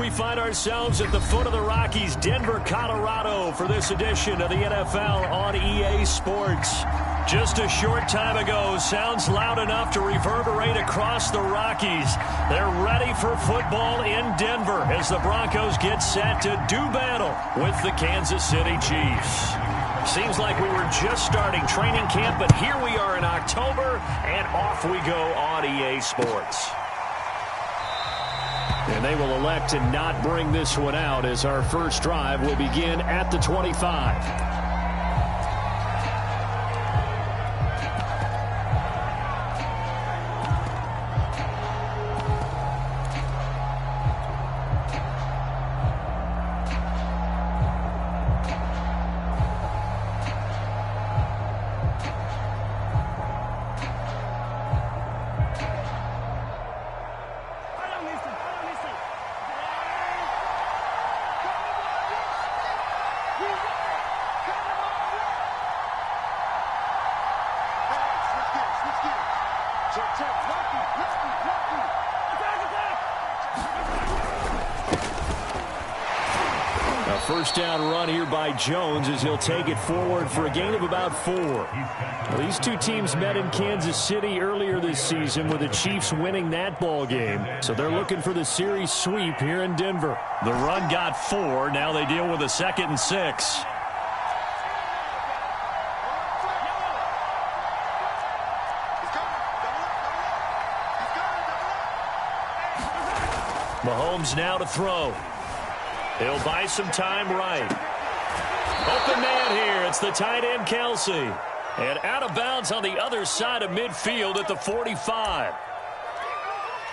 we find ourselves at the foot of the Rockies, Denver, Colorado, for this edition of the NFL on EA Sports. Just a short time ago, sounds loud enough to reverberate across the Rockies. They're ready for football in Denver as the Broncos get set to do battle with the Kansas City Chiefs. Seems like we were just starting training camp, but here we are in October, and off we go on EA Sports. And they will elect to not bring this one out as our first drive will begin at the 25. First down run here by Jones as he'll take it forward for a gain of about 4. Well, these two teams met in Kansas City earlier this season with the Chiefs winning that ball game. So they're looking for the series sweep here in Denver. The run got 4. Now they deal with a 2nd and 6. Mahomes now to throw. He'll buy some time right. Open man here. It's the tight end, Kelsey. And out of bounds on the other side of midfield at the 45.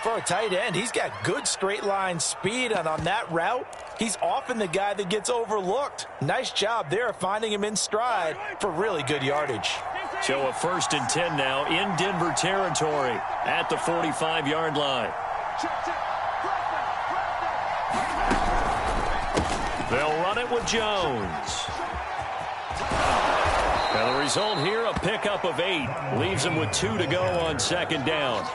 For a tight end, he's got good straight line speed, and on that route, he's often the guy that gets overlooked. Nice job there finding him in stride for really good yardage. So a 1st and 10 now in Denver territory at the 45-yard line. They'll run it with Jones. And the result here, a pickup of 8. Leaves them with 2 to go on 2nd down.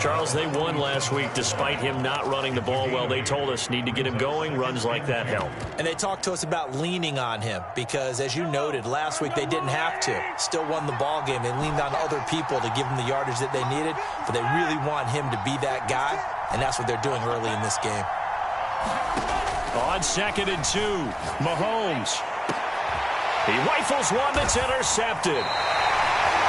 Charles, they won last week despite him not running the ball well. They told us need to get him going. Runs like that help. And they talked to us about leaning on him because, as you noted, last week they didn't have to. Still won the ball game. They leaned on other people to give them the yardage that they needed, but they really want him to be that guy, and that's what they're doing early in this game. On 2nd and 2, Mahomes. He rifles one that's intercepted.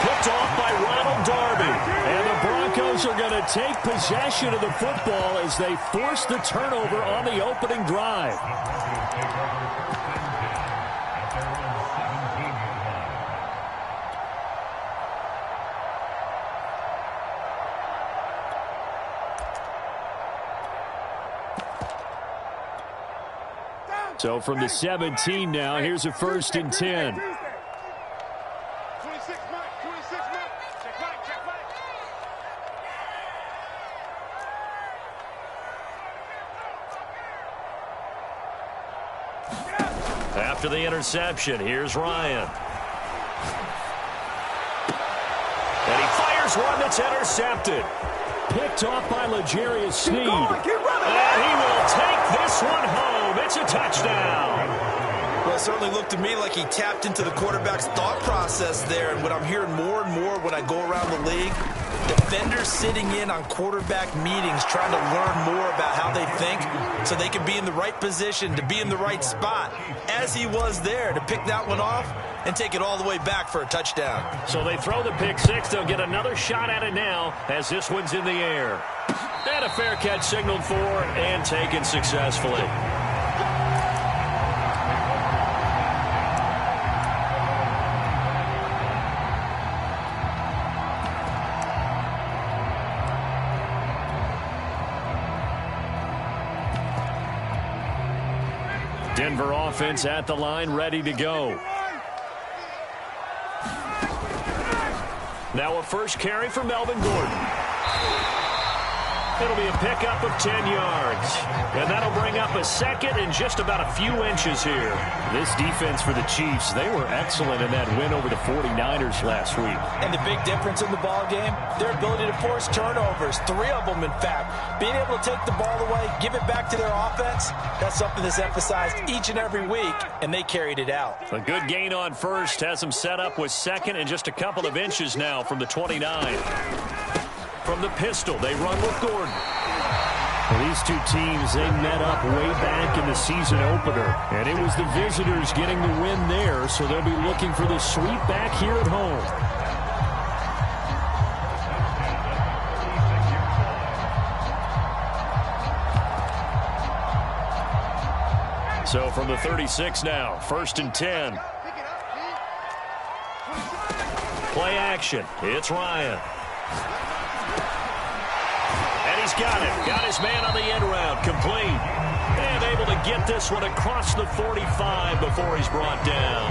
Picked off by Ronald Darby. And the Broncos are going to take possession of the football as they force the turnover on the opening drive. So from the 17 now, here's a 1st and 10. After the interception, here's Ryan. And he fires one that's intercepted. Picked off by L'Jarius Sneed. And he will take this one home. It's a touchdown. Well, it certainly looked to me like he tapped into the quarterback's thought process there. And what I'm hearing more and more when I go around the league, defenders sitting in on quarterback meetings trying to learn more about how they think so they can be in the right position, to be in the right spot, as he was there to pick that one off and take it all the way back for a touchdown. So they throw the pick 6. They'll get another shot at it now as this one's in the air. And a fair catch signaled for and taken successfully. Denver offense at the line, ready to go. Now a first carry for Melvin Gordon. It'll be a pickup of 10 yards. And that'll bring up a second and just about a few inches here. This defense for the Chiefs, they were excellent in that win over the 49ers last week. And the big difference in the ball game, their ability to force turnovers, 3 of them in fact. Being able to take the ball away, give it back to their offense, that's something that's emphasized each and every week, and they carried it out. A good gain on first has them set up with second and just a couple of inches now from the 29. From the pistol, they run with Gordon. Well, these two teams, they met up way back in the season opener, and it was the visitors getting the win there, so they'll be looking for the sweep back here at home. So from the 36 now, 1st and 10. Play action. It's Ryan. And he's got it. Got his man on the end round. Complete. And able to get this one across the 45 before he's brought down.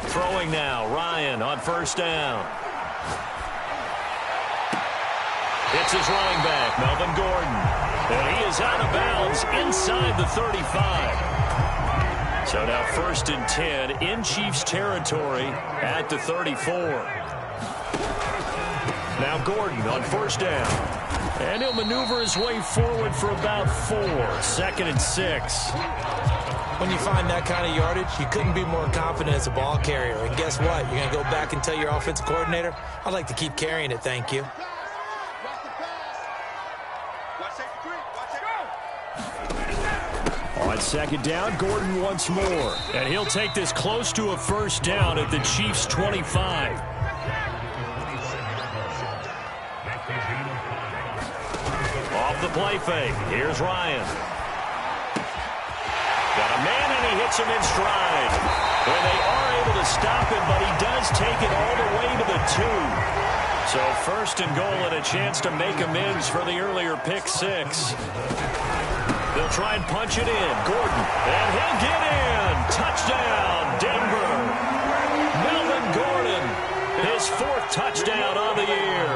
Throwing now. Ryan on 1st down. It's his running back, Melvin Gordon. And he is out of bounds inside the 35. So now 1st and 10 in Chiefs territory at the 34. Now Gordon on 1st down. And he'll maneuver his way forward for about 4. 2nd and 6. When you find that kind of yardage, you couldn't be more confident as a ball carrier. And guess what? You're going to go back and tell your offensive coordinator, I'd like to keep carrying it, thank you. On 2nd down, Gordon once more. And he'll take this close to a 1st down at the Chiefs' 25. Off the play fake. Here's Ryan. Got a man, and he hits him in stride. And they are able to stop him, but he does take it all the way to the 2. So 1st and goal and a chance to make amends for the earlier pick 6. They'll try and punch it in. Gordon, and he'll get in. Touchdown, Denver. Melvin Gordon, his 4th touchdown on the year.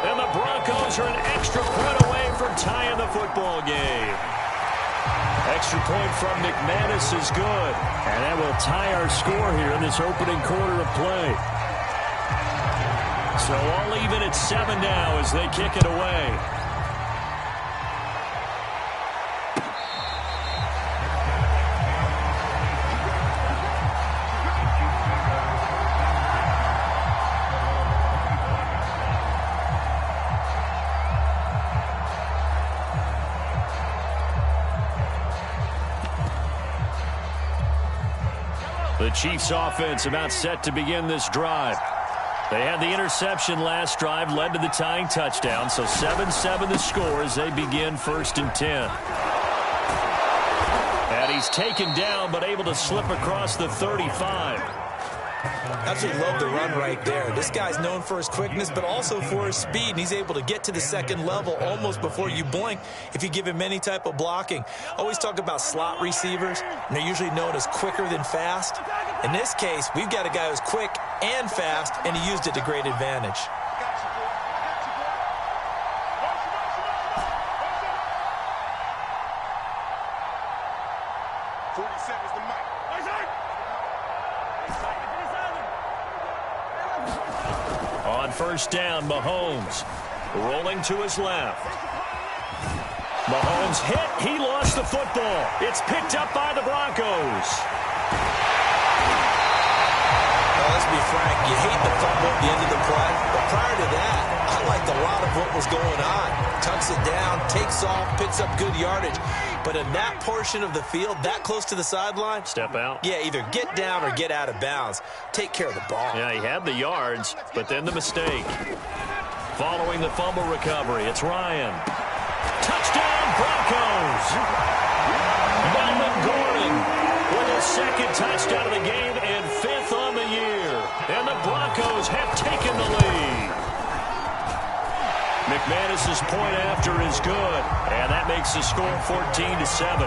And the Broncos are an extra point away from tying the football game. Extra point from McManus is good. And that will tie our score here in this opening quarter of play. So all even at 7 now as they kick it away. The Chiefs offense about set to begin this drive. They had the interception last drive, led to the tying touchdown, so 7-7 the score as they begin 1st and 10. And he's taken down but able to slip across the 35. Absolutely love the run right there. This guy's known for his quickness, but also for his speed, and he's able to get to the 2nd level almost before you blink if you give him any type of blocking. Always talk about slot receivers, and they're usually known as quicker than fast. In this case, we've got a guy who's quick and fast, and he used it to great advantage. On 1st down, Mahomes rolling to his left. Mahomes hit. He lost the football. It's picked up by the Broncos. Well, let's be frank. You hate the fumble at the end of the play. But prior to that, I liked a lot of what was going on. Tucks it down, takes off, picks up good yardage. But in that portion of the field, that close to the sideline, step out. Yeah, either get down or get out of bounds. Take care of the ball. Yeah, he had the yards, but then the mistake. Following the fumble recovery, it's Ryan. Touchdown, Broncos! Melvin Gordon with his 2nd touchdown of the game and 5th on the year. And the Broncos have taken the lead. McManus's point after is good, and that makes the score 14-7.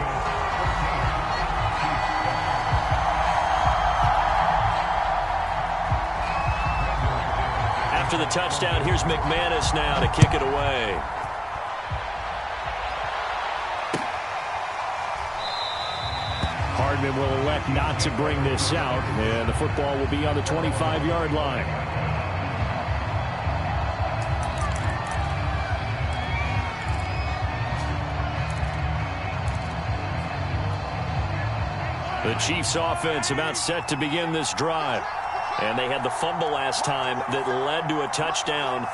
after the touchdown. Here's McManus now to kick it away. Hardman will elect not to bring this out, and the football will be on the 25-yard line. The Chiefs offense about set to begin this drive. And they had the fumble last time that led to a touchdown.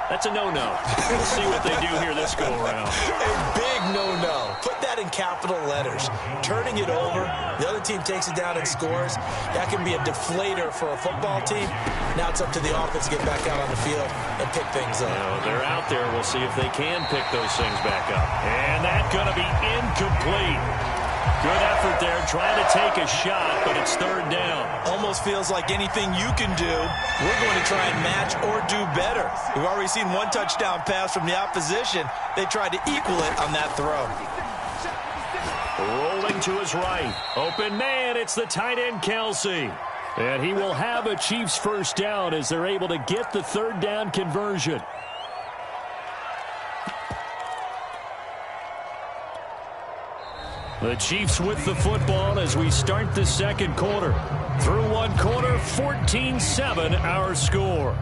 That's a no-no. We'll see what they do here this go-around. A big no-no. Put that in capital letters. Turning it over, the other team takes it down and scores. That can be a deflator for a football team. Now it's up to the offense to get back out on the field and pick things up. They're out there. We'll see if they can pick those things back up. And that's going to be incomplete. Good effort there, trying to take a shot, but it's third down. Almost feels like anything you can do, we're going to try and match or do better. We've already seen one touchdown pass from the opposition. They tried to equal it on that throw. Rolling to his right. Open man, it's the tight end, Kelsey. And he will have a Chiefs first down as they're able to get the third down conversion. The Chiefs with the football as we start the second quarter. Through one quarter, 14-7 our score.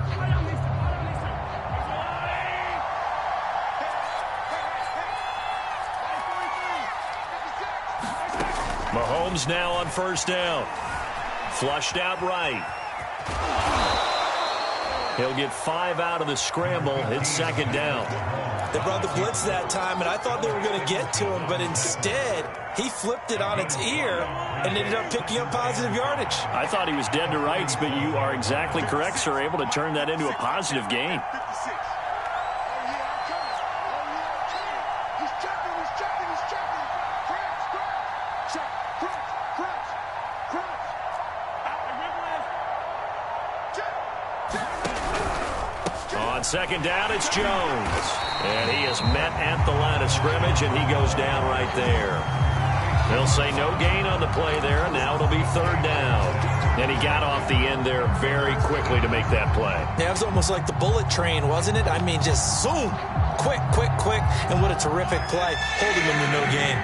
Mahomes now on first down. Flushed out right. He'll get 5 out of the scramble. It's second down. They brought the blitz that time, and I thought they were going to get to him, but instead, he flipped it on its ear and ended up picking up positive yardage. I thought he was dead to rights, but you are exactly correct, sir. Able to turn that into a positive gain. On second down, it's Jones. And he is met at the line of scrimmage, and he goes down right there. They'll say no gain on the play there. Now it'll be third down. And he got off the end there very quickly to make that play. Yeah, it was almost like the bullet train, wasn't it? I mean, just zoom. Quick, quick, quick. And what a terrific play, holding him to no gain.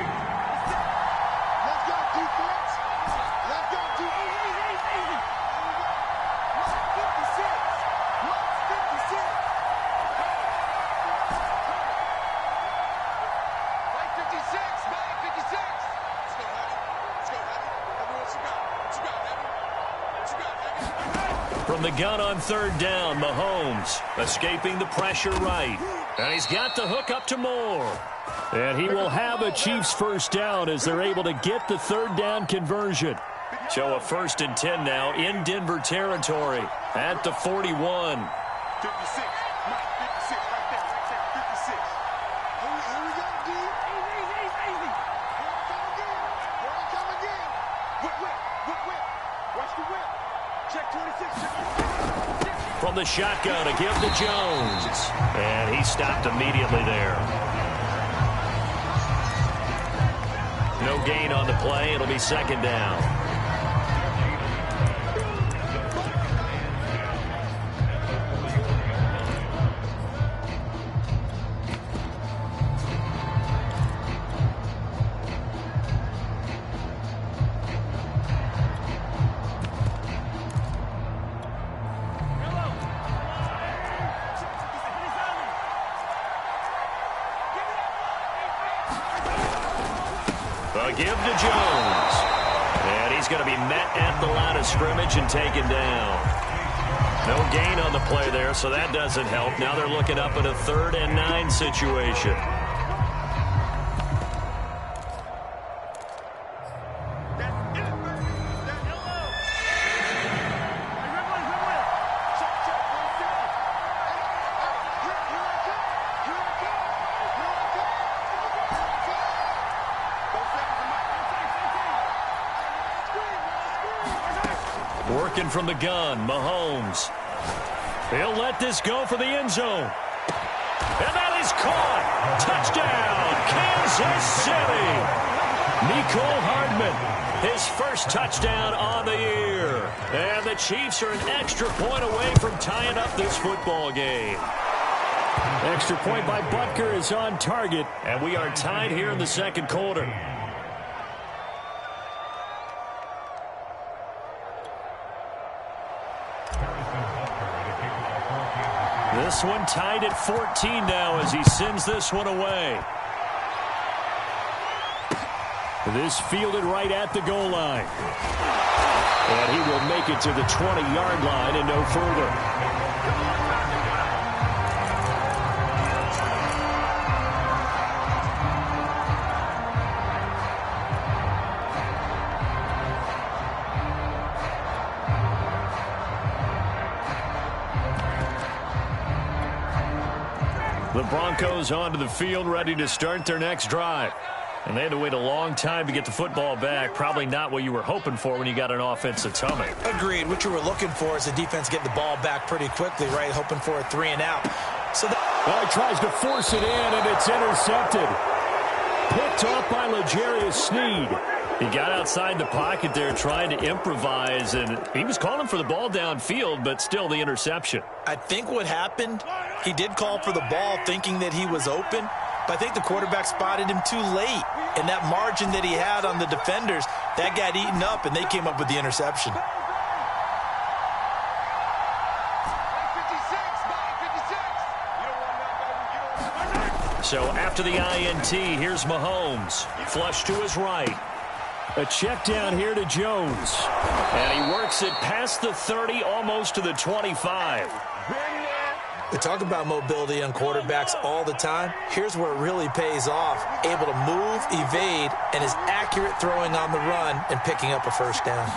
From the gun on third down, Mahomes escaping the pressure right. And he's got the hook up to Moore. And he will have a Chiefs first down as they're able to get the third down conversion. So a 1st and 10 now in Denver territory at the 41. 56. From the shotgun to give to Jones. And he stopped immediately there. No gain on the play. It'll be second down. Give to Jones. And he's going to be met at the line of scrimmage and taken down. No gain on the play there, so that doesn't help. Now they're looking up at a 3rd and 9 situation. Working from the gun, Mahomes. He'll let this go for the end zone. And that is caught. Touchdown, Kansas City. Mecole Hardman, his first touchdown on the year. And the Chiefs are an extra point away from tying up this football game. Extra point by Butker is on target, and we are tied here in the second quarter. This one tied at 14 now as he sends this one away. This fielded right at the goal line. And he will make it to the 20-yard line and no further. The Broncos onto the field, ready to start their next drive. And they had to wait a long time to get the football back. Probably not what you were hoping for when you got an offense that's humming. Agreed. What you were looking for is the defense getting the ball back pretty quickly, right? Hoping for a 3-and-out. So well, he tries to force it in, and it's intercepted. Picked off by L'Jarius Sneed. He got outside the pocket there trying to improvise, and he was calling for the ball downfield, but still the interception. I think what happened, he did call for the ball thinking that he was open, but I think the quarterback spotted him too late. And that margin that he had on the defenders, that got eaten up, and they came up with the interception. So after the INT, here's Mahomes. Flush to his right. A check down here to Jones. And he works it past the 30, almost to the 25. We talk about mobility on quarterbacks all the time. Here's where it really pays off. Able to move, evade, and is accurate throwing on the run and picking up a first down.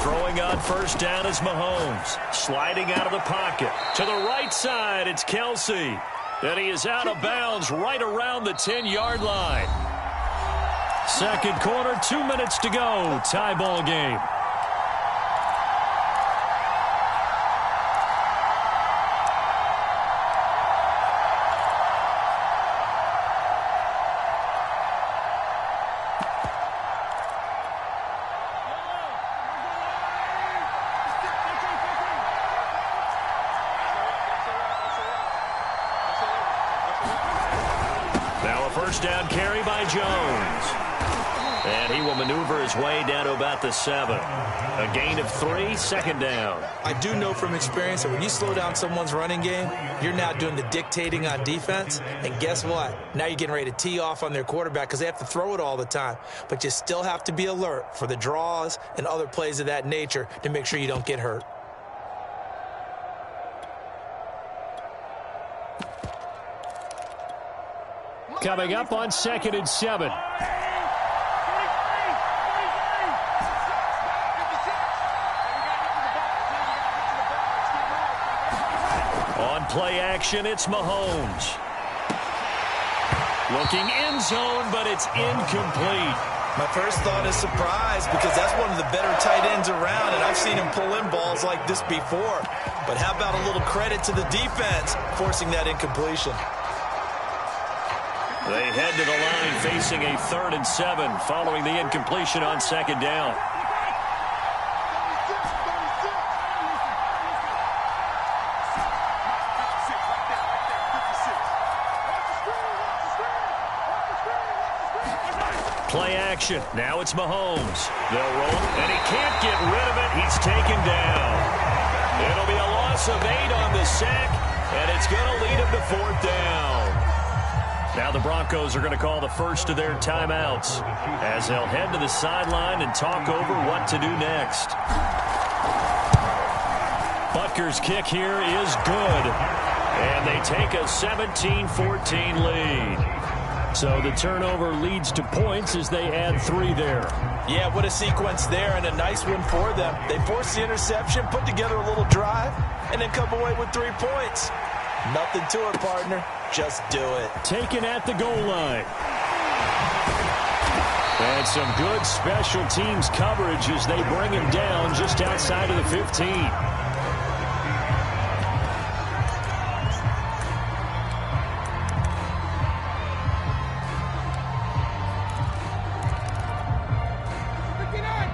Throwing on first down is Mahomes. Sliding out of the pocket. To the right side, it's Kelsey. And he is out of bounds right around the 10-yard line. Second quarter, 2 minutes to go. Tie ball game. Now a first down carry by Jones. And he will maneuver his way down to about the 7. A gain of 3, second down. I do know from experience that when you slow down someone's running game, you're now doing the dictating on defense. And guess what? Now you're getting ready to tee off on their quarterback because they have to throw it all the time. But you still have to be alert for the draws and other plays of that nature to make sure you don't get hurt. Coming up on 2nd and 7. On play action, it's Mahomes. Looking end zone, but it's incomplete. My first thought is surprise because that's one of the better tight ends around, and I've seen him pull in balls like this before. But how about a little credit to the defense forcing that incompletion? They head to the line facing a 3rd and 7 following the incompletion on 2nd down. Play action. Now it's Mahomes. They'll roll, and he can't get rid of it. He's taken down. It'll be a loss of 8 on the sack, and it's going to lead him to 4th down. Now the Broncos are going to call the first of their timeouts as they'll head to the sideline and talk over what to do next. Butker's kick here is good, and they take a 17-14 lead. So the turnover leads to points as they add 3 there. Yeah, what a sequence there, and a nice one for them. They forced the interception, put together a little drive, and then come away with 3 points. Nothing to it, partner. Just do it. Taken at the goal line. And some good special teams coverage as they bring him down just outside of the 15.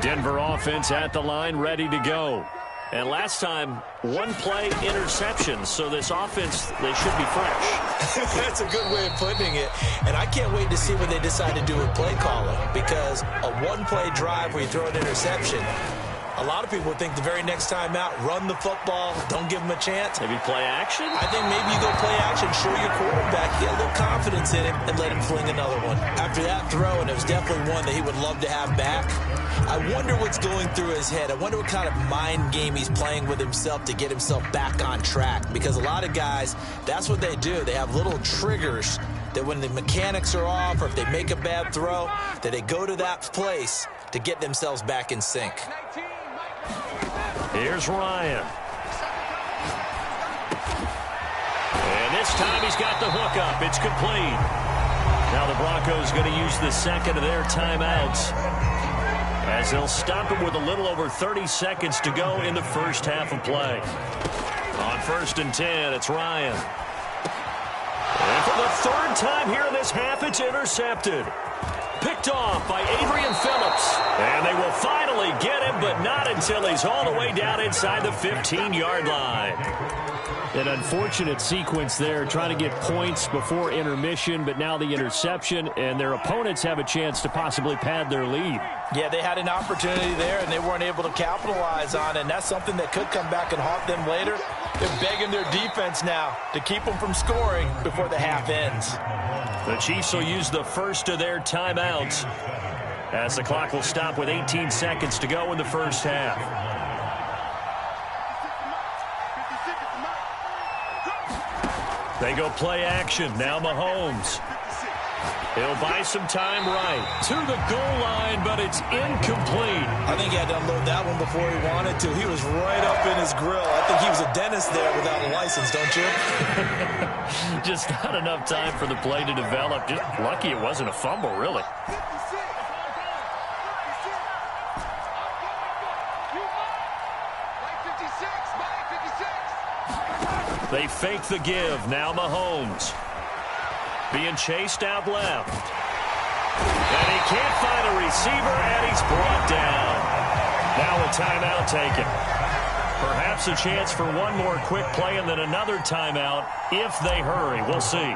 Denver offense at the line, ready to go. And last time, one play interception, so this offense, they should be fresh. That's a good way of putting it. And I can't wait to see what they decide to do with play calling, because a one-play drive where you throw an interception, a lot of people would think the very next time out, run the football, don't give them a chance. Maybe play action? I think maybe you go play action, show your quarterback, get a little confidence in him, and let him fling another one. After that throw, and it was definitely one that he would love to have back, I wonder what's going through his head. I wonder what kind of mind game he's playing with himself to get himself back on track. Because a lot of guys, that's what they do. They have little triggers that when the mechanics are off or if they make a bad throw, that they go to that place to get themselves back in sync. Here's Ryan. And this time he's got the hook up. It's complete. Now the Broncos going to use the second of their timeouts, as they'll stop it with a little over 30 seconds to go in the first half of play. On 1st and 10, it's Ryan. And for the third time here in this half, it's intercepted. Picked off by Adrian Phillips. And they will finally get him, but not until he's all the way down inside the 15-yard line. An unfortunate sequence there, trying to get points before intermission, but now the interception, and their opponents have a chance to possibly pad their lead. Yeah, they had an opportunity there, and they weren't able to capitalize on it, and that's something that could come back and haunt them later. They're begging their defense now to keep them from scoring before the half ends. The Chiefs will use the first of their timeouts, as the clock will stop with 18 seconds to go in the first half. They go play action. Now Mahomes. He'll buy some time right to the goal line, but it's incomplete. I think he had to unload that one before he wanted to. He was right up in his grill. I think he was a dentist there without a license, don't you? Just not enough time for the play to develop. Just lucky it wasn't a fumble, really. They fake the give. Now Mahomes. Being chased out left. And he can't find a receiver, and he's brought down. Now a timeout taken. Perhaps a chance for one more quick play and then another timeout if they hurry. We'll see.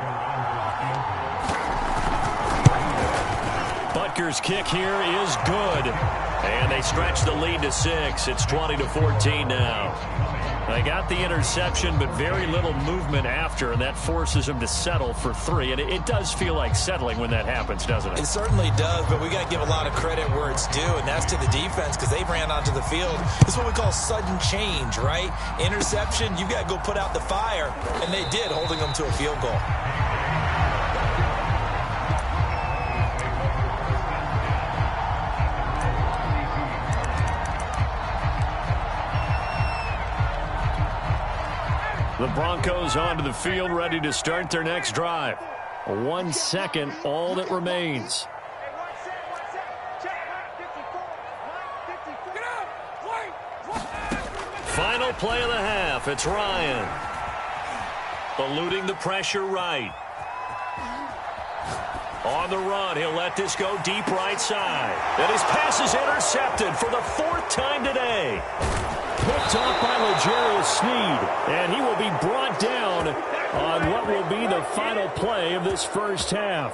Butker's kick here is good. And they stretch the lead to 6. It's 20-14 now. They got the interception, but very little movement after, and that forces them to settle for 3. And it does feel like settling when that happens, doesn't it? It certainly does, but we got to give a lot of credit where it's due, and that's to the defense because they ran onto the field. This is what we call sudden change, right? Interception, you've got to go put out the fire, and they did, holding them to a field goal. The Broncos onto the field, ready to start their next drive. 1 second, all that remains. Final play of the half. It's Ryan. Eluding the pressure right. On the run, he'll let this go deep right side. And his pass is intercepted for the 4th time today. Picked off by L'Jarius Sneed, and he will be brought down on what will be the final play of this first half.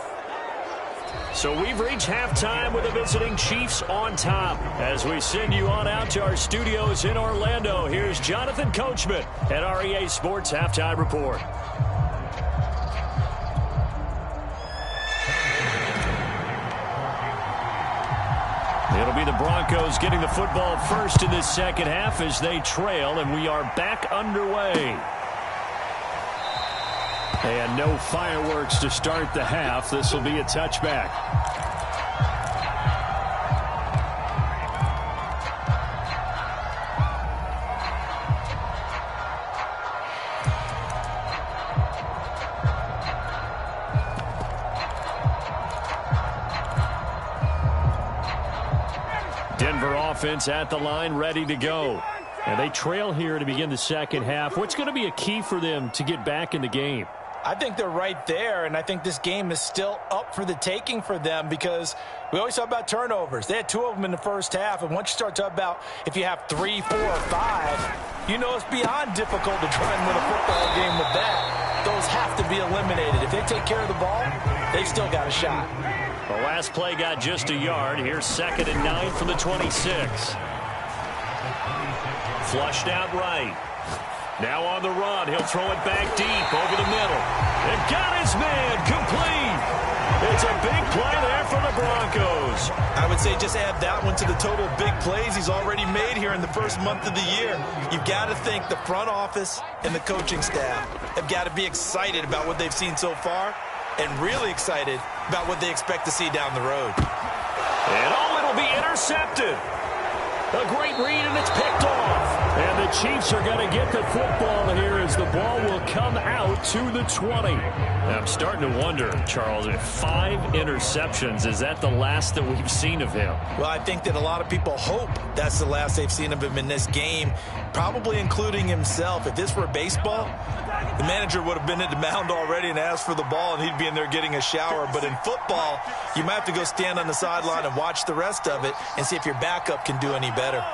So we've reached halftime with the visiting Chiefs on top. As we send you on out to our studios in Orlando, here's Jonathan Coachman at our EA Sports Halftime Report. It'll be the Broncos getting the football first in this second half as they trail, and we are back underway. And no fireworks to start the half. This will be a touchback. Denver offense at the line, ready to go. And they trail here to begin the second half. What's going to be a key for them to get back in the game? I think they're right there, and I think this game is still up for the taking for them because we always talk about turnovers. They had 2 of them in the first half, and once you start talking about if you have 3, 4, or 5, you know it's beyond difficult to try and win a football game with that. Those have to be eliminated. If they take care of the ball, they've still got a shot. The last play got just a yard. Here's 2nd and 9 from the 26. Flushed out right. Now on the run, he'll throw it back deep over the middle. And got his man complete. It's a big play there for the Broncos. I would say just add that one to the total of big plays he's already made here in the first month of the year. You've got to think the front office and the coaching staff have got to be excited about what they've seen so far and really excited about what they expect to see down the road. And it'll be intercepted. A great read, and it's picked off. And the Chiefs are going to get the football here as the ball will come out to the 20. I'm starting to wonder, Charles, if 5 interceptions, is that the last that we've seen of him? Well, I think that a lot of people hope that's the last they've seen of him in this game, probably including himself. If this were baseball, the manager would have been at the mound already and asked for the ball, and he'd be in there getting a shower. But in football, you might have to go stand on the sideline and watch the rest of it and see if your backup can do any better.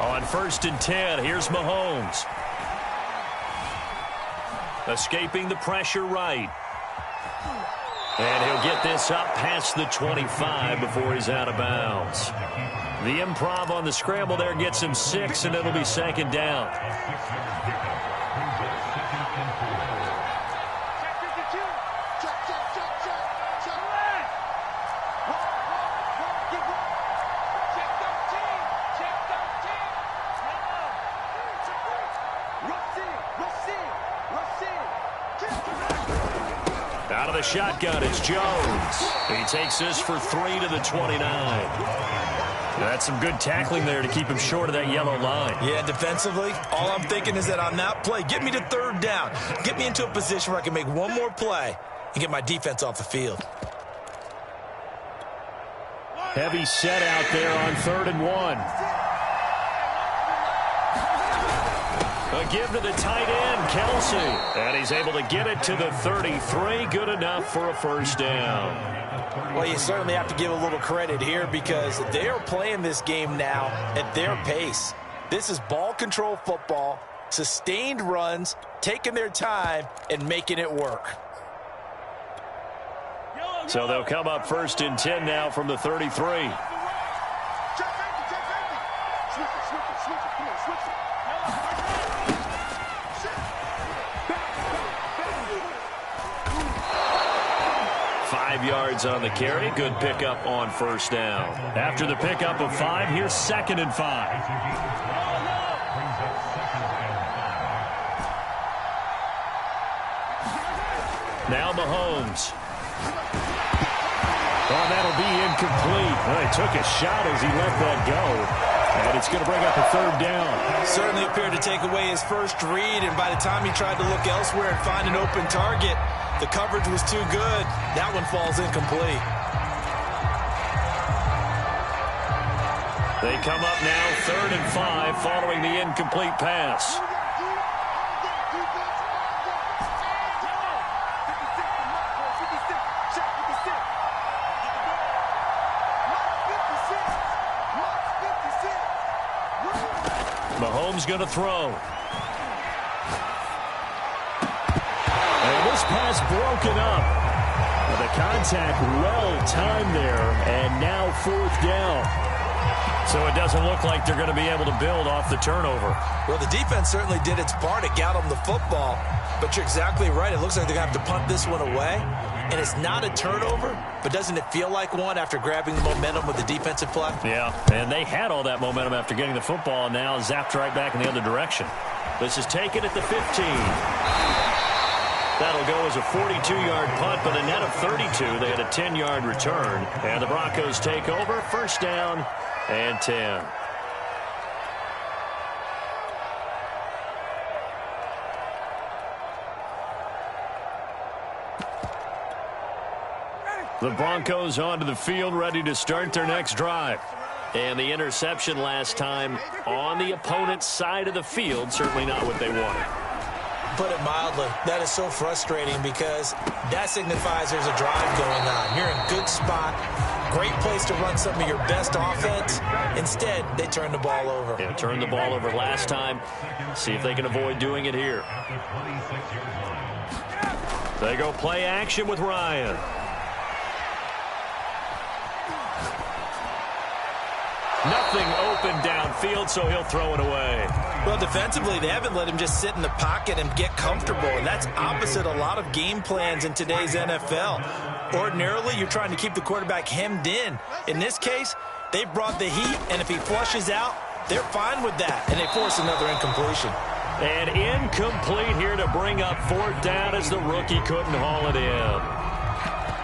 On 1st and 10, here's Mahomes. Escaping the pressure right. And he'll get this up past the 25 before he's out of bounds. The improv on the scramble there gets him 6, and it'll be 2nd down. Out of the shotgun, it's Jones. He takes this for 3 to the 29. That's some good tackling there to keep him short of that yellow line. Yeah, defensively, all I'm thinking is that on that play, get me to 3rd down. Get me into a position where I can make one more play and get my defense off the field. Heavy set out there on 3rd and 1. A give to the tight end, Kelsey. And he's able to get it to the 33. Good enough for a 1st down. Well, you certainly have to give a little credit here because they are playing this game now at their pace. This is ball control football, sustained runs, taking their time, and making it work. So they'll come up 1st and 10 now from the 33. 5 yards on the carry. Good pickup on 1st down. After the pickup of 5, here's 2nd and 5. Now Mahomes. Oh, that'll be incomplete. Well, he took a shot as he let that go. And it's going to bring up a 3rd down. Certainly appeared to take away his first read, and by the time he tried to look elsewhere and find an open target, the coverage was too good. That one falls incomplete. They come up now 3rd and 5 following the incomplete pass. Mahomes going to throw. And this pass broken up. The contact well timed there, and now 4th down. So it doesn't look like they're going to be able to build off the turnover. Well, the defense certainly did its part. It got them the football. But you're exactly right. It looks like they're going to have to punt this one away. And it's not a turnover, but doesn't it feel like one after grabbing the momentum with the defensive play? Yeah, and they had all that momentum after getting the football, and now zapped right back in the other direction. This is taken at the 15. That'll go as a 42-yard punt, but a net of 32. They had a 10-yard return. And the Broncos take over. 1st down and 10. The Broncos onto the field, ready to start their next drive. And the interception last time on the opponent's side of the field, certainly not what they wanted. Put it mildly, that is so frustrating because that signifies there's a drive going on. You're in a good spot, great place to run some of your best offense. Instead, they turn the ball over. Yeah, turned the ball over last time. See if they can avoid doing it here. They go play action with Ryan. Nothing open downfield, so he'll throw it away. Well, defensively, they haven't let him just sit in the pocket and get comfortable, and that's opposite a lot of game plans in today's NFL. Ordinarily, you're trying to keep the quarterback hemmed in. In this case, they brought the heat, and if he flushes out, they're fine with that, and they force another incompletion. And incomplete here to bring up fourth down as the rookie couldn't haul it in.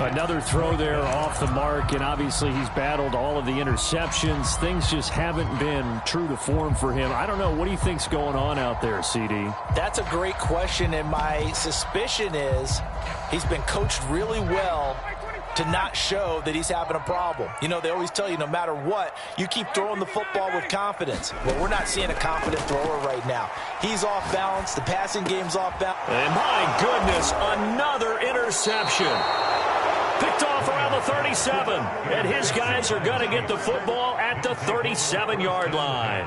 Another throw there off the mark, and obviously he's battled all of the interceptions. Things just haven't been true to form for him. I don't know. What do you think's going on out there, CD? That's a great question, and my suspicion is he's been coached really well to not show that he's having a problem. You know, they always tell you no matter what, you keep throwing the football with confidence. Well, we're not seeing a confident thrower right now. He's off balance. The passing game's off balance. And my goodness, another interception. Picked off around the 37, and his guys are going to get the football at the 37-yard line.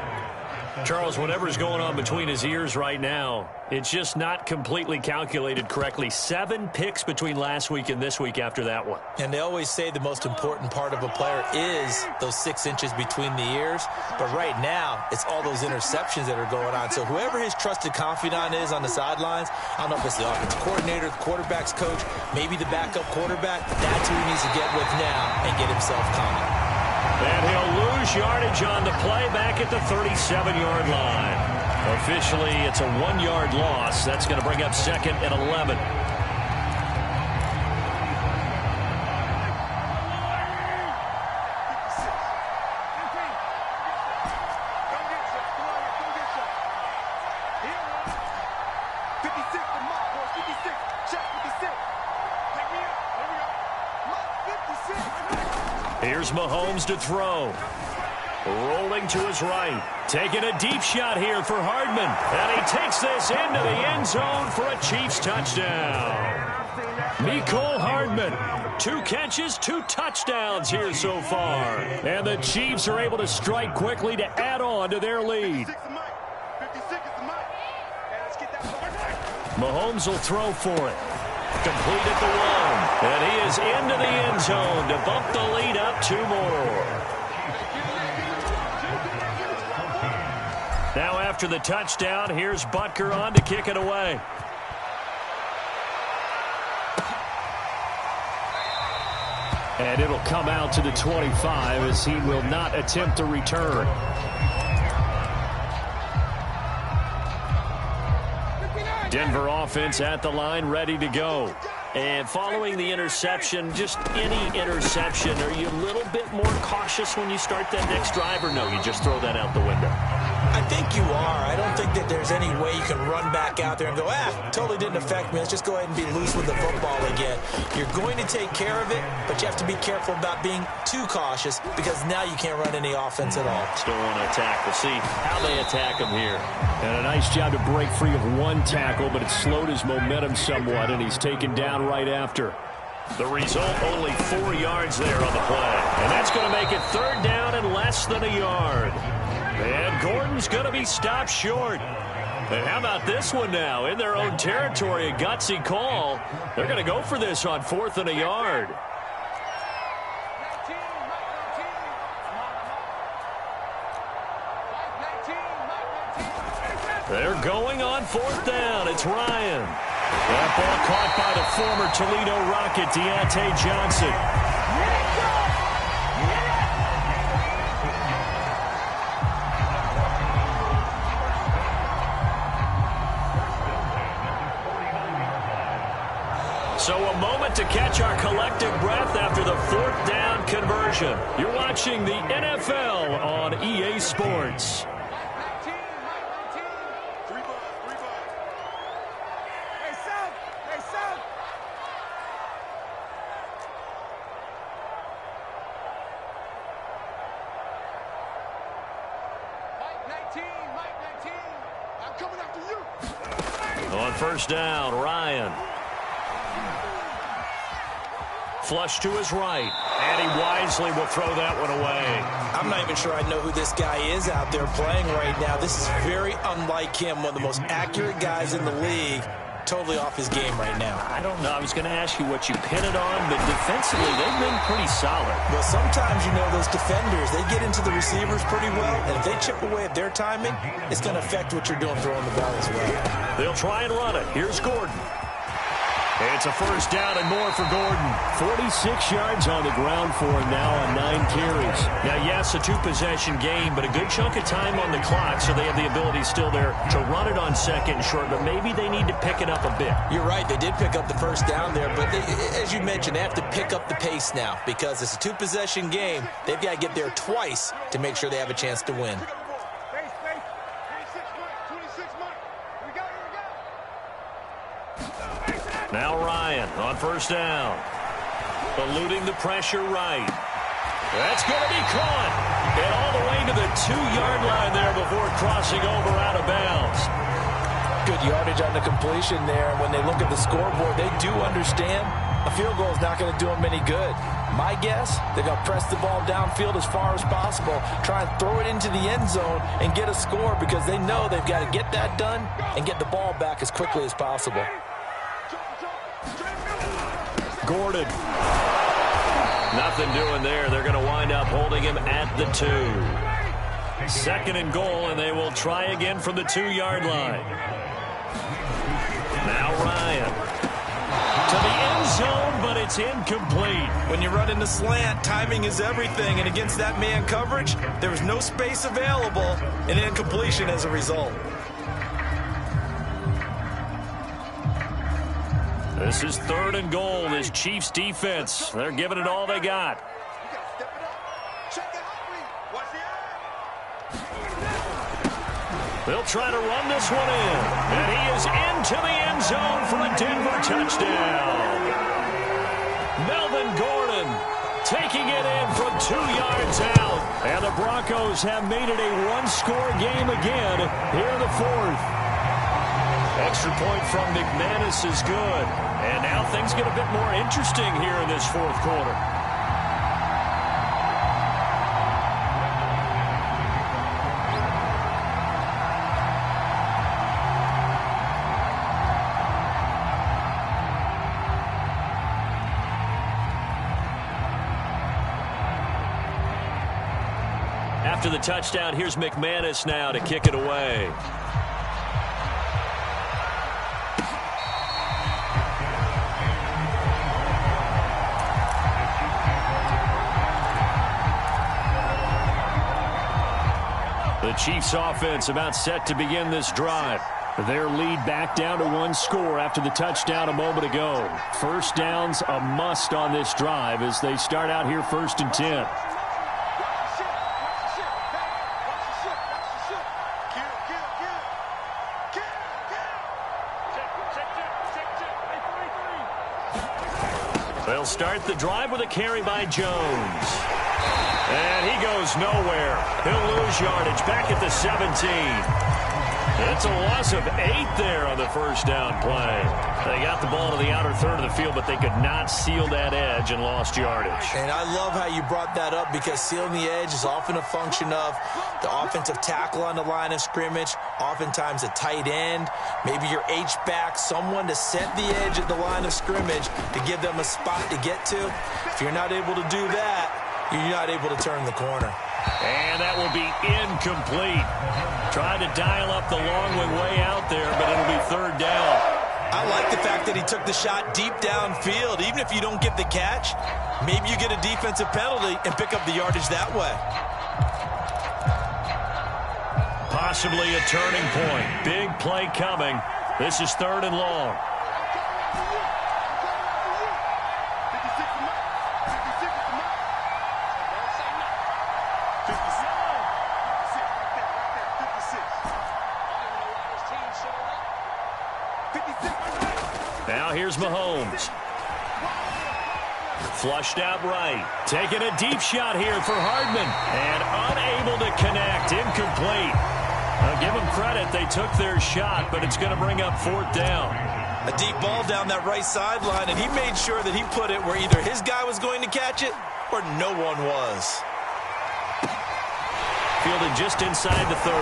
Charles, whatever's going on between his ears right now, it's just not completely calculated correctly. 7 picks between last week and this week after that one. And they always say the most important part of a player is those 6 inches between the ears. But right now, it's all those interceptions that are going on. So whoever his trusted confidant is on the sidelines, I don't know if it's the offensive coordinator, the quarterback's coach, maybe the backup quarterback, that's who he needs to get with now and get himself calm. And he'll lose yardage on the play back at the 37-yard line. Officially, it's a 1-yard loss. That's going to bring up second and 11. Here's Mahomes to throw. Rolling to his right. Taking a deep shot here for Hardman. And he takes this into the end zone for a Chiefs touchdown. Mecole Hardman. 2 catches, 2 touchdowns here so far. And the Chiefs are able to strike quickly to add on to their lead. Mahomes will throw for it. Complete at the 1. And he is into the end zone to bump the lead up 2 more. Now after the touchdown, here's Butker on to kick it away. And it'll come out to the 25 as he will not attempt a return. Denver offense at the line, ready to go. And following the interception, just any interception, are you a little bit more cautious when you start that next drive, or no, you just throw that out the window? I think you are. I don't think that there's any way you can run back out there and go, totally didn't affect me. Let's just go ahead and be loose with the football again. You're going to take care of it, but you have to be careful about being too cautious because now you can't run any offense at all. Still want to attack. We'll see how they attack him here. And a nice job to break free of 1 tackle, but it slowed his momentum somewhat, and he's taken down right after. The result, only 4 yards there on the play. And that's going to make it 3rd down and less than a yard. And Gordon's going to be stopped short. And how about this one now? In their own territory, a gutsy call. They're going to go for this on 4th and a yard. They're going on 4th down. It's Ryan. That ball caught by the former Toledo Rocket, Deontay Johnson. So a moment to catch our collective breath after the 4th down conversion. You're watching the NFL on EA Sports. On first down, Ryan. Flush to his right. And he wisely will throw that one away. I'm not even sure I know who this guy is out there playing right now. This is very unlike him, one of the most accurate guys in the league. Totally off his game right now. I don't know. I was going to ask you what you pin it on, but defensively, they've been pretty solid. Well, sometimes, you know, those defenders, they get into the receivers pretty well, and if they chip away at their timing, it's going to affect what you're doing throwing the ball as well. They'll try and run it. Here's Gordon. It's a first down and more for Gordon. 46 yards on the ground for him now on 9 carries. Now, yes, a 2-possession game, but a good chunk of time on the clock, so they have the ability still there to run it on second and short, but maybe they need to pick it up a bit. You're right. They did pick up the first down there, but as you mentioned, they have to pick up the pace now because it's a 2-possession game. They've got to get there twice to make sure they have a chance to win. Now Ryan on first down. Eluding the pressure right. That's going to be caught. And all the way to the 2-yard line there before crossing over out of bounds. Good yardage on the completion there. When they look at the scoreboard, they do understand a field goal is not going to do them any good. My guess, they're going to press the ball downfield as far as possible, try and throw it into the end zone and get a score because they know they've got to get that done and get the ball back as quickly as possible. Gordon. Nothing doing there. They're going to wind up holding him at the 2. 2nd and goal, and they will try again from the 2-yard line. Now Ryan. To the end zone, but it's incomplete. When you run in the slant, timing is everything, and against that man coverage, there was no space available, and incompletion as a result. This is 3rd and goal. This Chiefs defense, they're giving it all they got. They'll try to run this one in. And he is into the end zone for a Denver touchdown. Melvin Gordon taking it in from 2 yards out. And the Broncos have made it a 1-score game again here in the 4th. Extra point from McManus is good. And now things get a bit more interesting here in this 4th quarter. After the touchdown, here's McManus now to kick it away. The Chiefs offense about set to begin this drive. Their lead back down to 1 score after the touchdown a moment ago. First down's a must on this drive as they start out here 1st and 10. They'll start the drive with a carry by Jones. And he goes nowhere. He'll lose yardage back at the 17. It's a loss of 8 there on the first down play. They got the ball to the outer third of the field, but they could not seal that edge and lost yardage. And I love how you brought that up because sealing the edge is often a function of the offensive tackle on the line of scrimmage, oftentimes a tight end, maybe your H-back, someone to set the edge at the line of scrimmage to give them a spot to get to. If you're not able to do that, you're not able to turn the corner. And that will be incomplete. Tried to dial up the long way out there, but it'll be 3rd down. I like the fact that he took the shot deep downfield. Even if you don't get the catch, maybe you get a defensive penalty and pick up the yardage that way. Possibly a turning point. Big play coming. This is 3rd and long. Now here's Mahomes. Flushed out right. Taking a deep shot here for Hardman. And unable to connect. Incomplete. I'll give them credit. They took their shot, but it's going to bring up 4th down. A deep ball down that right sideline, and he made sure that he put it where either his guy was going to catch it or no one was. Fielded just inside the 30.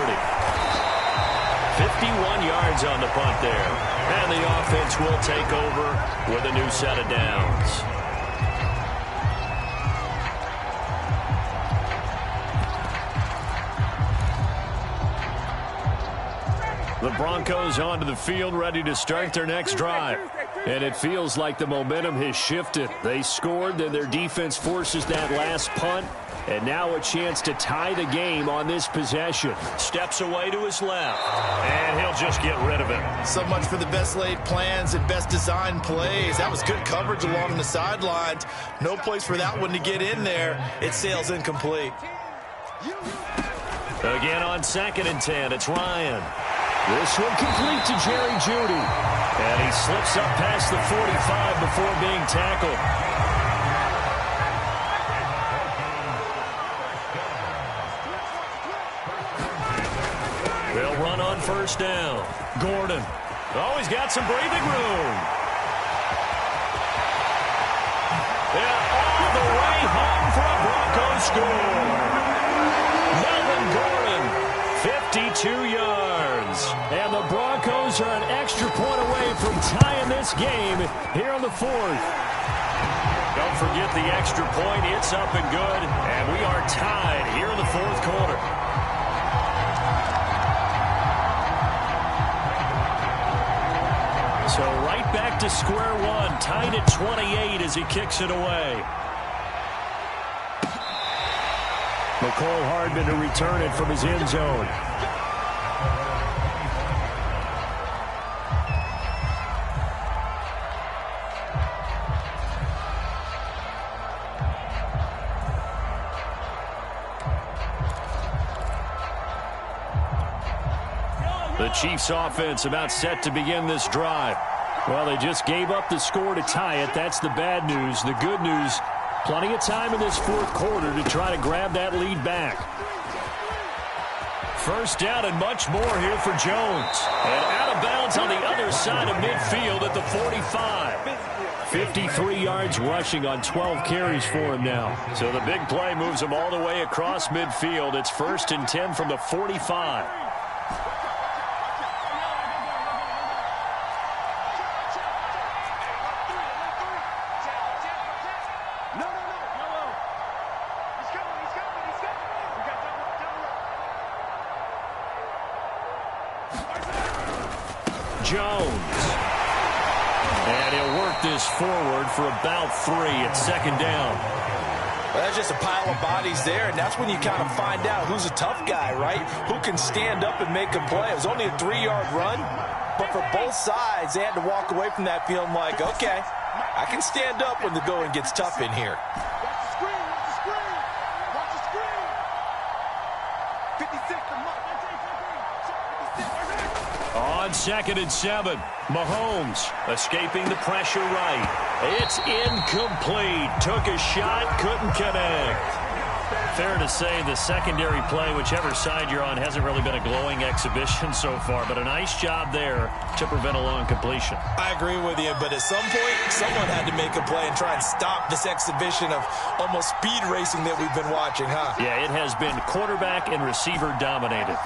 51 yards on the punt there. And the offense will take over with a new set of downs. The Broncos onto the field, ready to start their next drive. And it feels like the momentum has shifted. They scored, then their defense forces that last punt. And now a chance to tie the game on this possession. Steps away to his left. And he'll just get rid of it. So much for the best laid plans and best designed plays. That was good coverage along the sidelines. No place for that one to get in there. It sails incomplete. Again on 2nd and 10, it's Ryan. This one complete to Jerry Jeudy. And he slips up past the 45 before being tackled. They'll run on 1st down. Gordon. Oh, he's got some breathing room. Yeah, all the way home for a Broncos score. Melvin Gordon, 52 yards. And the Broncos are an extra point away from tying this game here in the 4th. Don't forget the extra point. It's up and good. And we are tied here in the 4th quarter. So right back to square one, tied at 28 as he kicks it away. McCole Hardman to return it from his end zone. The Chiefs offense about set to begin this drive. Well, they just gave up the score to tie it. That's the bad news. The good news, plenty of time in this 4th quarter to try to grab that lead back. 1st down and much more here for Jones. And out of bounds on the other side of midfield at the 45. 53 yards rushing on 12 carries for him now. So the big play moves him all the way across midfield. It's 1st and 10 from the 45. Jones. And he'll work this forward for about 3 at 2nd down. Well, that's just a pile of bodies there, and that's when you kind of find out who's a tough guy, right? Who can stand up and make a play. It was only a 3-yard run, but for both sides, they had to walk away from that feeling like, okay, I can stand up when the going gets tough in here. On 2nd and 7, Mahomes escaping the pressure right. It's incomplete. Took a shot, couldn't connect. Fair to say the secondary play, whichever side you're on, hasn't really been a glowing exhibition so far, but a nice job there to prevent a long completion. I agree with you, but at some point, someone had to make a play and try and stop this exhibition of almost speed racing that we've been watching, huh? Yeah, it has been quarterback and receiver dominated.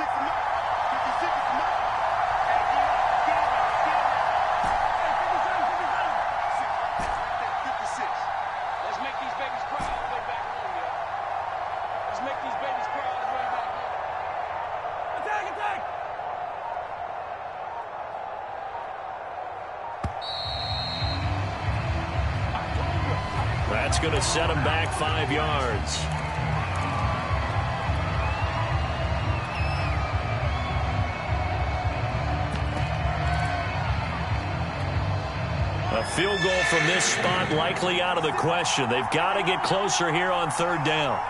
That's going to set him back 5 yards. A field goal from this spot likely out of the question. They've got to get closer here on 3rd down.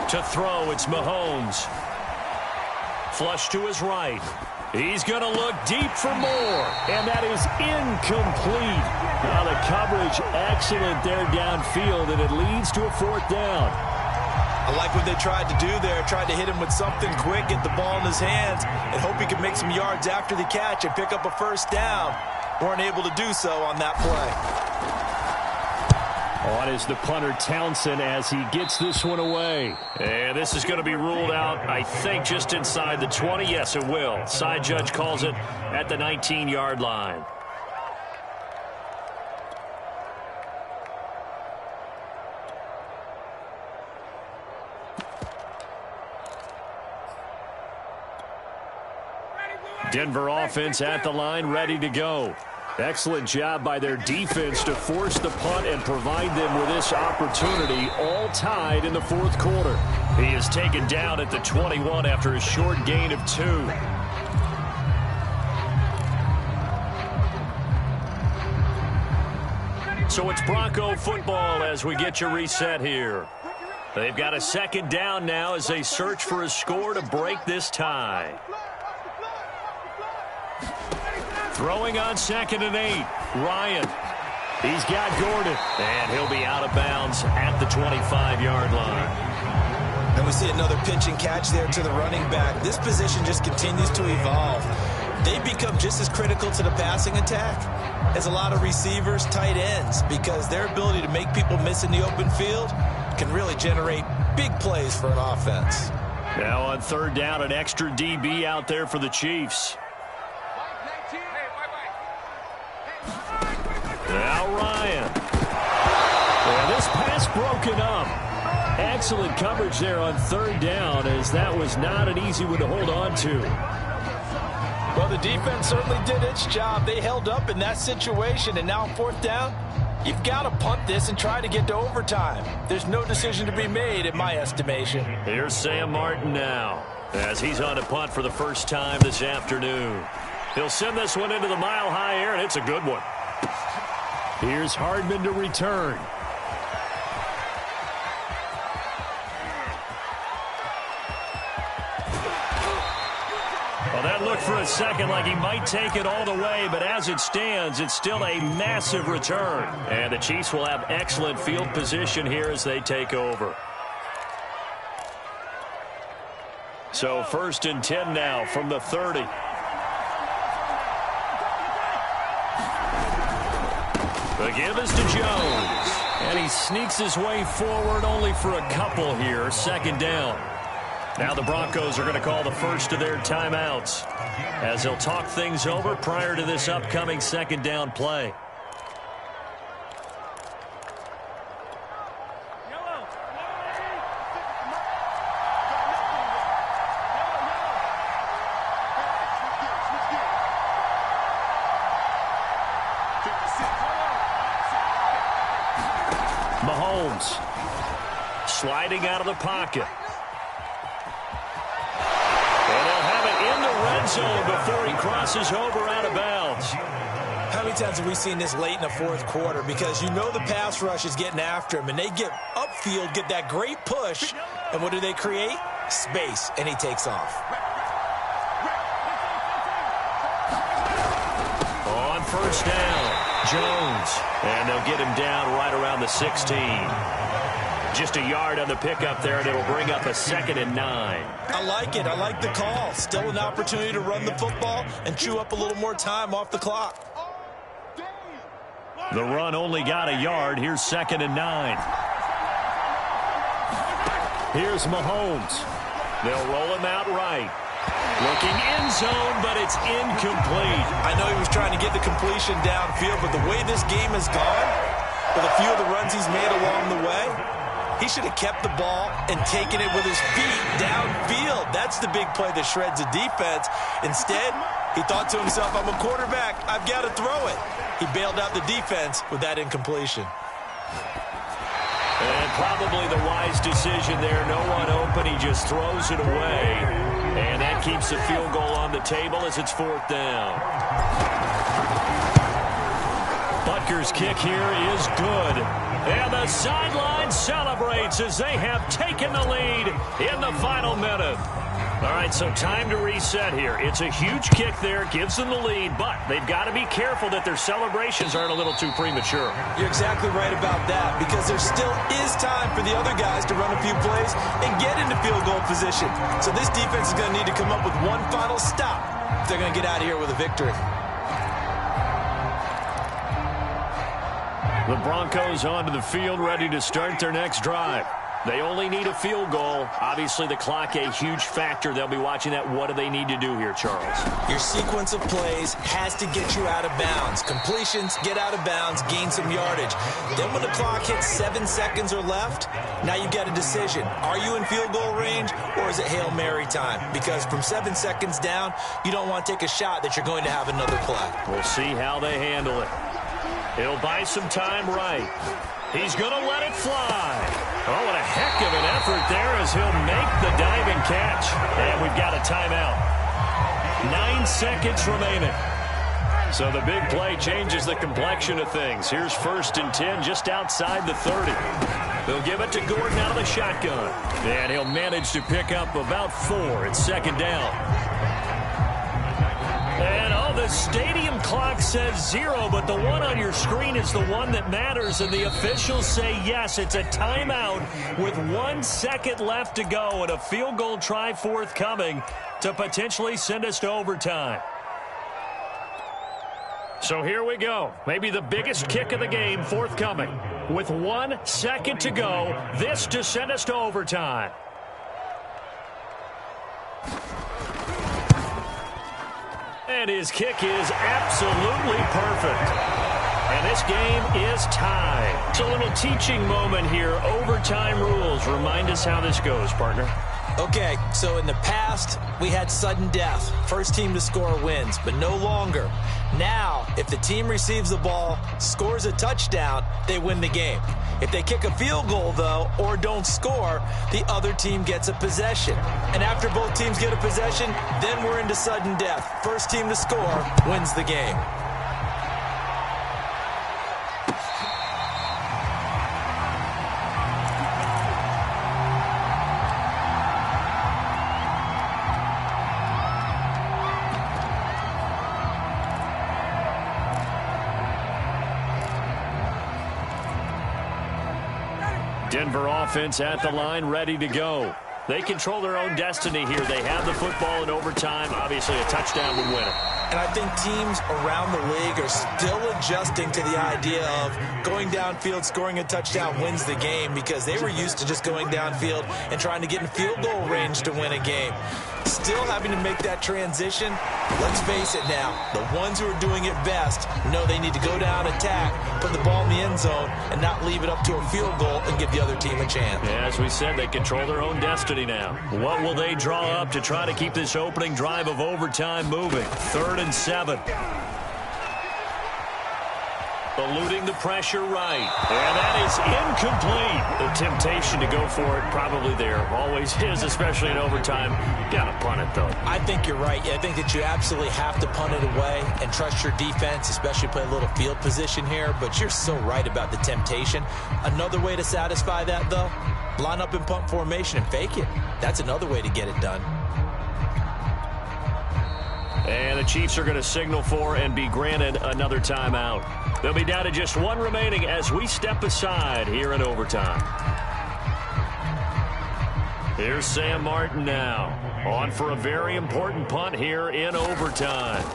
To throw, it's Mahomes. Flush to his right. He's going to look deep for more, and that is incomplete. Now the coverage excellent there downfield, and it leads to a fourth down. I like what they tried to do there, tried to hit him with something quick, get the ball in his hands, and hope he could make some yards after the catch and pick up a first down. Weren't able to do so on that play. On is the punter Townsend as he gets this one away. And this is going to be ruled out, I think, just inside the 20. Yes, it will. Side judge calls it at the 19-yard line. Denver offense at the line, ready to go. Excellent job by their defense to force the punt and provide them with this opportunity, all tied in the fourth quarter. He is taken down at the 21 after a short gain of 2. So it's Bronco football as we get you reset here. They've got a second down now as they search for a score to break this tie. Throwing on 2nd and 8. Ryan. He's got Gordon. And he'll be out of bounds at the 25-yard line. And we see another pitch and catch there to the running back. This position just continues to evolve. They become just as critical to the passing attack as a lot of receivers, tight ends, because their ability to make people miss in the open field can really generate big plays for an offense. Now on 3rd down, an extra DB out there for the Chiefs. Now Ryan. And this pass broken up. Excellent coverage there on 3rd down, as that was not an easy one to hold on to. Well, the defense certainly did its job. They held up in that situation, and now on 4th down, you've got to punt this and try to get to overtime. There's no decision to be made in my estimation. Here's Sam Martin now, as he's on a punt for the first time this afternoon. He'll send this one into the mile-high air, and it's a good one. Here's Hardman to return. Well, that looked for a second like he might take it all the way, but as it stands, it's still a massive return. And the Chiefs will have excellent field position here as they take over. So 1st and 10 now from the 30. The give is to Jones. And he sneaks his way forward only for a couple here. 2nd down. Now the Broncos are going to call the first of their timeouts as they'll talk things over prior to this upcoming 2nd down play. Mahomes sliding out of the pocket. And they'll have it in the red zone before he crosses over out of bounds. How many times have we seen this late in the 4th quarter? Because you know the pass rush is getting after him, and they get upfield, get that great push, and what do they create? Space, and he takes off. On 1st down, Jones. And they'll get him down right around the 16. Just a yard on the pickup there, and it'll bring up a 2nd and 9. I like it. I like the call. Still an opportunity to run the football and chew up a little more time off the clock. The run only got a yard. Here's 2nd and 9. Here's Mahomes. They'll roll him out right. Looking end zone, but it's incomplete. I know he was trying to get the completion downfield, but the way this game has gone, with a few of the runs he's made along the way, he should have kept the ball and taken it with his feet downfield. That's the big play that shreds the defense. Instead, he thought to himself, I'm a quarterback. I've got to throw it. He bailed out the defense with that incompletion. And probably the wise decision there. No one open. He just throws it away. And that keeps the field goal on the table as it's 4th down. Butker's kick here is good. And the sideline celebrates as they have taken the lead in the final minute. All right, so time to reset here. It's a huge kick there, gives them the lead, but they've got to be careful that their celebrations aren't a little too premature. You're exactly right about that, because there still is time for the other guys to run a few plays and get into field goal position. So this defense is going to need to come up with one final stop if they're going to get out of here with a victory. The Broncos onto the field, ready to start their next drive. They only need a field goal. Obviously, the clock a huge factor. They'll be watching that. What do they need to do here, Charles? Your sequence of plays has to get you out of bounds. Completions, get out of bounds, gain some yardage. Then when the clock hits 7 seconds or left, now you get a decision. Are you in field goal range, or is it Hail Mary time? Because from 7 seconds down, you don't want to take a shot that you're going to have another play. We'll see how they handle it. He'll buy some time right. He's going to let it fly. Oh, what a heck of an effort there as he'll make the diving catch. And we've got a timeout. 9 seconds remaining. So the big play changes the complexion of things. Here's 1st and 10 just outside the 30. They'll give it to Gordon out of the shotgun. And he'll manage to pick up about 4. It's 2nd down. And, the stadium clock says 0, but the one on your screen is the one that matters, and the officials say yes, it's a timeout with 1 second left to go and a field goal try forthcoming to potentially send us to overtime. So here we go. Maybe the biggest kick of the game forthcoming. With 1 second to go, this to send us to overtime. And his kick is absolutely perfect. And this game is tied. It's a little teaching moment here. Overtime rules. Remind us how this goes, partner. Okay, so in the past, we had sudden death. First team to score wins, but no longer. Now, if the team receives the ball, scores a touchdown, they win the game. If they kick a field goal, though, or don't score, the other team gets a possession. And after both teams get a possession, then we're into sudden death. First team to score wins the game. Denver offense at the line, ready to go. They control their own destiny here. They have the football in overtime. Obviously, a touchdown would win it. And I think teams around the league are still adjusting to the idea of going downfield, scoring a touchdown wins the game, because they were used to just going downfield and trying to get in field goal range to win a game. Still having to make that transition. Let's face it now, the ones who are doing it best know they need to go down, attack, put the ball in the end zone, and not leave it up to a field goal and give the other team a chance. Yeah, as we said, they control their own destiny now. What will they draw up to try to keep this opening drive of overtime moving? 3rd and 7. Eluding the pressure right. And that is incomplete. The temptation to go for it probably there. Always is, especially in overtime. Got to punt it, though. I think you're right. I think that you absolutely have to punt it away and trust your defense, especially play a little field position here. But you're so right about the temptation. Another way to satisfy that, though, line up in punt formation and fake it. That's another way to get it done. And the Chiefs are going to signal for and be granted another timeout. They'll be down to just 1 remaining as we step aside here in overtime. Here's Sam Martin now, on for a very important punt here in overtime.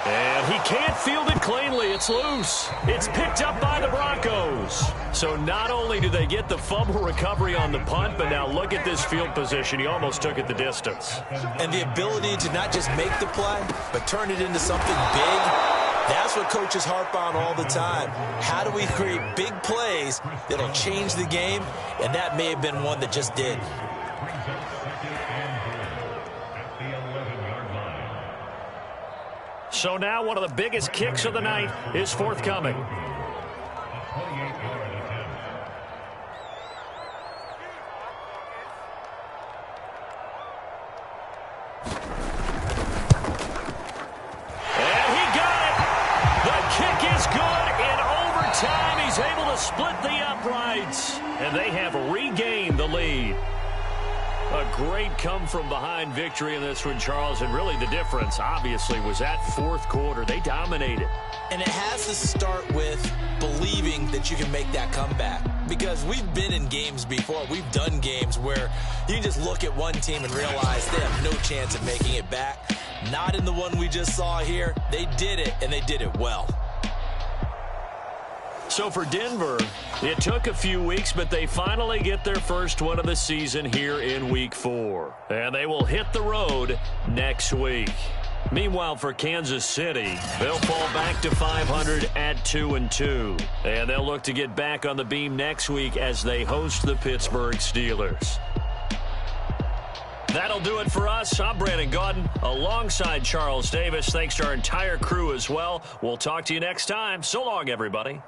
And he can't field it cleanly. It's loose. It's picked up by the Broncos. So not only do they get the fumble recovery on the punt, but now look at this field position. He almost took it the distance. And the ability to not just make the play, but turn it into something big, that's what coaches harp on all the time. How do we create big plays that'll change the game? And that may have been one that just did. So now one of the biggest kicks of the night is forthcoming. split the uprights, and they have regained the lead. A great come-from-behind victory in this one, Charles, and really the difference, obviously, was that fourth quarter. They dominated. And it has to start with believing that you can make that comeback. Because we've been in games before. We've done games where you can just look at one team and realize they have no chance of making it back. Not in the one we just saw here. They did it, and they did it well. So for Denver, it took a few weeks, but they finally get their first one of the season here in Week 4. And they will hit the road next week. Meanwhile, for Kansas City, they'll fall back to 500 at 2-2. And they'll look to get back on the beam next week as they host the Pittsburgh Steelers. That'll do it for us. I'm Brandon Gaudin alongside Charles Davis. Thanks to our entire crew as well. We'll talk to you next time. So long, everybody.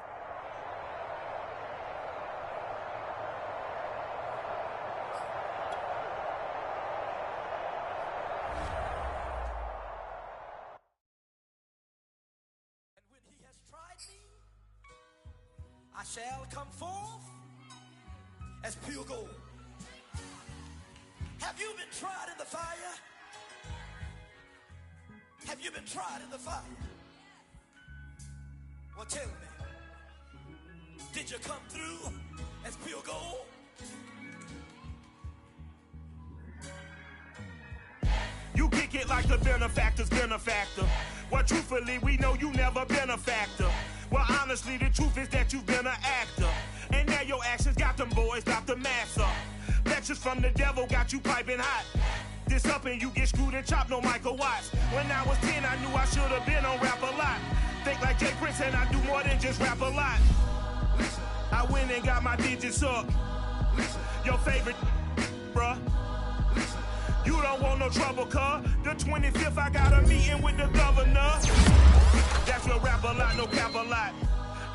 I shall come forth as pure gold. Have you been tried in the fire? Have you been tried in the fire? Well, tell me, did you come through as pure gold? You kick it like the benefactor's benefactor. Well, truthfully, we know you never been a factor. Well, honestly, the truth is that you've been an actor. And now your actions got them boys about to mass up. Lectures from the devil got you piping hot. This up and you get screwed and chopped, no Michael Watts. When I was 10, I knew I should have been on Rap a Lot. Think like Jay Prince and I do more than just rap a lot. I went and got my digits up. Your favorite, bruh. You don't want no trouble, cuz. The 25th, I got a meeting with the governor. That's your rap a lot, no cap a lot.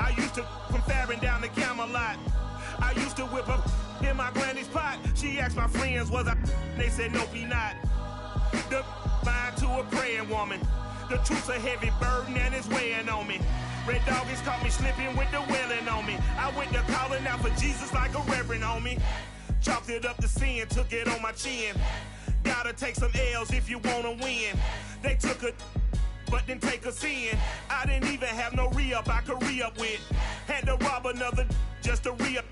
I used to from Farron down to Camelot. I used to whip up in my granny's pot. She asked my friends, was I? They said, nope, he not. The fine to a praying woman. The truth's a heavy burden and it's weighing on me. Red Doggies caught me slipping with the wailing on me. I went to calling out for Jesus like a reverend on me. Chalked it up to sin, took it on my chin. Gotta take some L's if you wanna win. They took a but didn't take a sin. I didn't even have no re-up I could re-up with. Had to rob another just to re-up.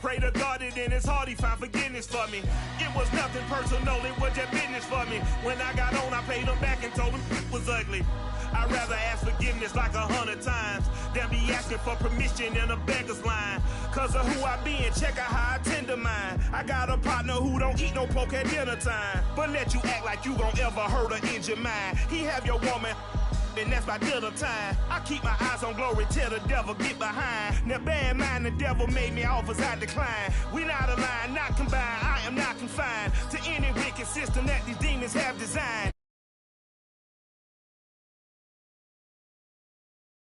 Pray to God that in his heart he found forgiveness for me. It was nothing personal, it was just business for me. When I got on, I paid him back and told him it was ugly. I'd rather ask forgiveness like 100 times than be asking for permission in a beggar's line. Cause of who I be and check out how I tend to mine. I got a partner who don't eat no pork at dinner time, but let you act like you gon' ever hurt or injure mine. He have your woman and that's by dinner time. I keep my eyes on glory till the devil get behind. Now bear in mind the devil made me offers I decline. We not aligned, not combined, I am not confined to any wicked system that these demons have designed.